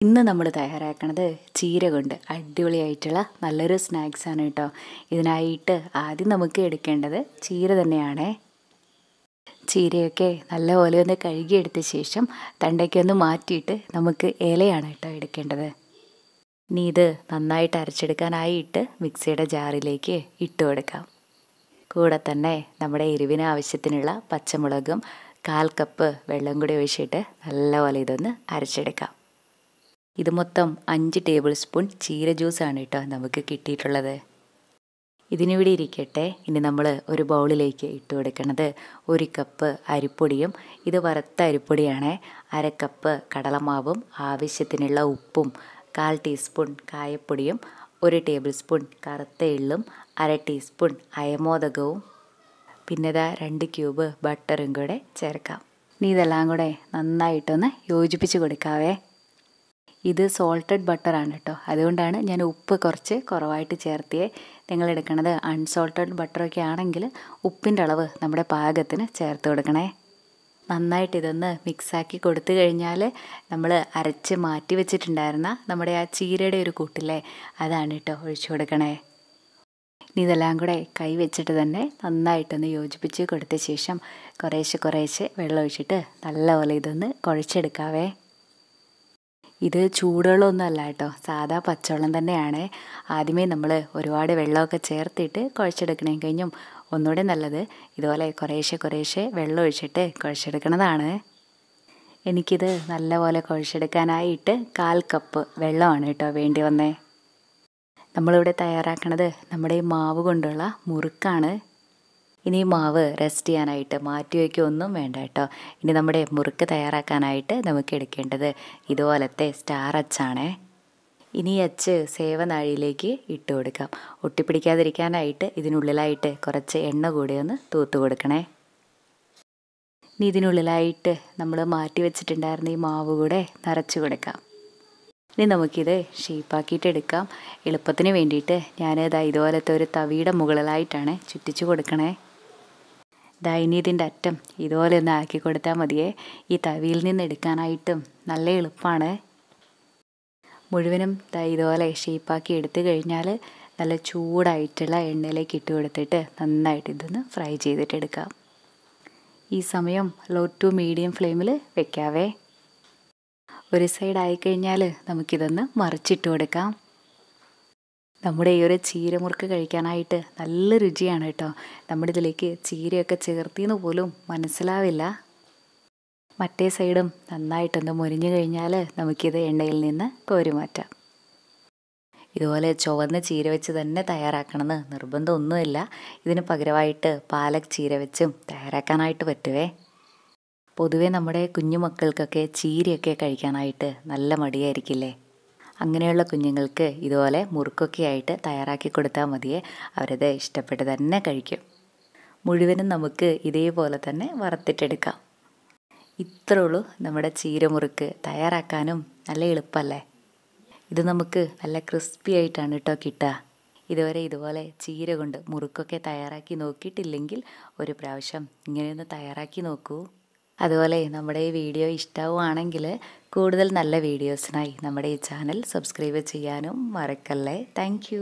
ഇന്ന് നമ്മൾ തയ്യാറാക്കുന്നത് ചീര കൊണ്ട് അടിപൊളിയായിട്ടുള്ള നല്ലൊരു സ്നാക്സാണ് കേട്ടോ. ഇതിനായിട്ട് ആദ്യം നമുക്ക് എടുക്കേണ്ടത് ചീര തന്നെയാണ്. ചീരയൊക്കെ നല്ലപോലെ ഒന്ന് കഴുകിയെടുത്ത ശേഷം തണ്ടയ്ക്ക് ഒന്ന് മാറ്റിയിട്ട് നമുക്ക് ഇലയാണ് കേട്ടോ എടുക്കേണ്ടത്. ഇനി ഇത് നന്നായിട്ട് അരച്ചെടുക്കാനായിട്ട് മിക്സിയുടെ ജാറിലേക്ക് ഇട്ട് കൊടുക്കാം. കൂടെ തന്നെ നമ്മുടെ എരിവിന് ആവശ്യത്തിനുള്ള പച്ചമുളകും 1/4 കപ്പ് വെള്ളം കൂടി ഒഴിച്ചിട്ട് നല്ലപോലെ ഇതൊന്ന് അരച്ചെടുക്കാം. ഇത് മൊത്തം 5 ടേബിൾ സ്പൂൺ ചീര ജ്യൂസാണ് കേട്ടോ നമുക്ക് കിട്ടിയിട്ടുള്ളത്. ഇതിനിവിടെ ഇരിക്കട്ടെ. ഇനി നമ്മൾ ഒരു ബൗളിലേക്ക് ഇട്ട് കൊടുക്കുന്നത് 1 കപ്പ് അരിപ്പൊടിയും, ഇത് വറുത്ത അരിപ്പൊടിയാണ്, 1/2 കപ്പ് കടലമാവും, ആവശ്യത്തിനുള്ള ഉപ്പും, 1/4 ടീസ്പൂൺ കായപ്പൊടിയും, 1 ടേബിൾ സ്പൂൺ കറുത്ത എള്ളും, 1/2 ടീസ്പൂൺ അയമോദകവും, പിന്നെ 2 ക്യൂബ് ബട്ടറും കൂടെ ചേർക്കാം. ഇനി ഇതെല്ലാം കൂടെ നന്നായിട്ടൊന്ന് യോജിപ്പിച്ച് കൊടുക്കാവേ. ഇത് സോൾട്ടഡ് ബട്ടറാണ് കേട്ടോ, അതുകൊണ്ടാണ് ഞാൻ ഉപ്പ് കുറച്ച് കുറവായിട്ട് ചേർത്തിയേ. നിങ്ങൾ എടുക്കണത് അൺസോൾട്ടഡ് ബട്ടറൊക്കെ ആണെങ്കിൽ ഉപ്പിൻ്റെ അളവ് നമ്മുടെ പാകത്തിന് ചേർത്ത് കൊടുക്കണേ. നന്നായിട്ട് ഇതൊന്ന് മിക്സാക്കി കൊടുത്തു കഴിഞ്ഞാൽ നമ്മൾ അരച്ച് മാറ്റി വെച്ചിട്ടുണ്ടായിരുന്ന നമ്മുടെ ആ ചീരയുടെ ഒരു കൂട്ടില്ലേ, അതാണ് കേട്ടോ ഒഴിച്ചു കൊടുക്കണേ. ഇനി ഇതെല്ലാം കൂടെ കൈ വെച്ചിട്ട് തന്നെ നന്നായിട്ടൊന്ന് യോജിപ്പിച്ച് കൊടുത്ത ശേഷം കുറേശ്ശെ വെള്ളം ഒഴിച്ചിട്ട് നല്ലപോലെ ഇതൊന്ന് കുഴച്ചെടുക്കാവേ. ഇത് ചൂടുവെള്ളമൊന്നും അല്ല കേട്ടോ, സാധാ പച്ചവെള്ളം തന്നെയാണ്. ആദ്യമേ നമ്മൾ ഒരുപാട് വെള്ളമൊക്കെ ചേർത്തിട്ട് കുഴച്ചെടുക്കണേ. കഴിഞ്ഞും ഒന്നുകൂടെ നല്ലത് ഇതുപോലെ കുറേശ്ശെ വെള്ളം ഒഴിച്ചിട്ട് കുഴച്ചെടുക്കണതാണ്. എനിക്കിത് നല്ലപോലെ കുഴച്ചെടുക്കാനായിട്ട് 1/4 കപ്പ് വെള്ളമാണ് കേട്ടോ വേണ്ടി വന്നേ. നമ്മളിവിടെ തയ്യാറാക്കണത് നമ്മുടെ ഈ മാവ് കൊണ്ടുള്ള മുറുക്കാണ്. ഇനി മാവ് റെസ്റ്റ് ചെയ്യാനായിട്ട് മാറ്റി വയ്ക്കുകയൊന്നും വേണ്ട കേട്ടോ. ഇനി നമ്മുടെ മുറുക്ക് തയ്യാറാക്കാനായിട്ട് നമുക്ക് എടുക്കേണ്ടത് ഇതുപോലത്തെ സ്റ്റാർ അച്ചാണ്. ഇനി അച്ച് സേവനാഴിയിലേക്ക് ഇട്ട് കൊടുക്കാം. ഒട്ടിപ്പിടിക്കാതിരിക്കാനായിട്ട് ഇതിനുള്ളിലായിട്ട് കുറച്ച് എണ്ണ കൂടി ഒന്ന് തൂത്ത് കൊടുക്കണേ. ഇനി ഇതിനുള്ളിലായിട്ട് നമ്മൾ മാറ്റി വെച്ചിട്ടുണ്ടായിരുന്ന ഈ മാവ് കൂടെ നിറച്ച് കൊടുക്കാം. ഇനി നമുക്കിത് ഷേപ്പാക്കിയിട്ട് എടുക്കാം. എളുപ്പത്തിന് വേണ്ടിയിട്ട് ഞാനിതാ ഇതുപോലത്തെ ഒരു തവിയുടെ മുകളിലായിട്ടാണ് ചുറ്റിച്ച് കൊടുക്കണേ. ഇനി ഇതിൻ്റെ അറ്റം ഇതുപോലെ ഒന്ന് ആക്കി കൊടുത്താൽ മതിയേ. ഈ തവിയിൽ നിന്ന് എടുക്കാനായിട്ടും നല്ല എളുപ്പമാണ്. മുഴുവനും ഇതുപോലെ ഷേപ്പാക്കി എടുത്തു കഴിഞ്ഞാൽ നല്ല ചൂടായിട്ടുള്ള എണ്ണയിലേക്ക് ഇട്ട് കൊടുത്തിട്ട് നന്നായിട്ട് ഇതൊന്ന് ഫ്രൈ ചെയ്തിട്ടെടുക്കാം. ഈ സമയം ലോ ടു മീഡിയം ഫ്ലെയിമിൽ വെക്കാവേ. ഒരു സൈഡ് ആയിക്കഴിഞ്ഞാൽ നമുക്കിതൊന്ന് മറിച്ചിട്ട് കൊടുക്കാം. നമ്മുടെ ഈ ഒരു ചീരമുറുക്ക് കഴിക്കാനായിട്ട് നല്ല രുചിയാണ് കേട്ടോ. നമ്മുടെ ഇതിലേക്ക് ചീരയൊക്കെ ചേർത്തിന്ന് പോലും മനസ്സിലാവില്ല. മറ്റേ സൈഡും നന്നായിട്ടൊന്ന് മുരിഞ്ഞു കഴിഞ്ഞാൽ നമുക്കിത് എണ്ണയിൽ നിന്ന് കോരി മാറ്റാം. ഇതുപോലെ ചുവന്ന ചീര വെച്ച് തന്നെ തയ്യാറാക്കണമെന്ന് നിർബന്ധമൊന്നുമില്ല. ഇതിന് പകരമായിട്ട് പാലക് ചീര വെച്ചും തയ്യാറാക്കാനായിട്ട് പറ്റുവേ. പൊതുവേ നമ്മുടെ കുഞ്ഞു മക്കൾക്കൊക്കെ ചീരയൊക്കെ കഴിക്കാനായിട്ട് നല്ല മടിയായിരിക്കില്ലേ. അങ്ങനെയുള്ള കുഞ്ഞുങ്ങൾക്ക് ഇതുപോലെ മുറുക്കൊക്കെ ആയിട്ട് തയ്യാറാക്കി കൊടുത്താൽ മതിയേ, അവരത് ഇഷ്ടപ്പെട്ട് തന്നെ കഴിക്കും. മുഴുവനും നമുക്ക് ഇതേപോലെ തന്നെ വറുത്തിട്ടെടുക്കാം. ഇത്രേ ഉള്ളൂ നമ്മുടെ ചീരമുറുക്ക്. തയ്യാറാക്കാനും നല്ല എളുപ്പമല്ലേ. ഇത് നമുക്ക് നല്ല ക്രിസ്പി ആയിട്ടാണ് കേട്ടോ കിട്ടുക. ഇതുവരെ ഇതുപോലെ ചീര കൊണ്ട് മുറുക്കൊക്കെ തയ്യാറാക്കി നോക്കിയിട്ടില്ലെങ്കിൽ ഒരു പ്രാവശ്യം ഇങ്ങനെയൊന്ന് തയ്യാറാക്കി നോക്കൂ. അതുപോലെ നമ്മുടെ ഈ വീഡിയോ ഇഷ്ടമാവുകയാണെങ്കിൽ കൂടുതൽ നല്ല വീഡിയോസിനായി നമ്മുടെ ഈ ചാനൽ സബ്സ്ക്രൈബ് ചെയ്യാനും മറക്കല്ലേ. താങ്ക്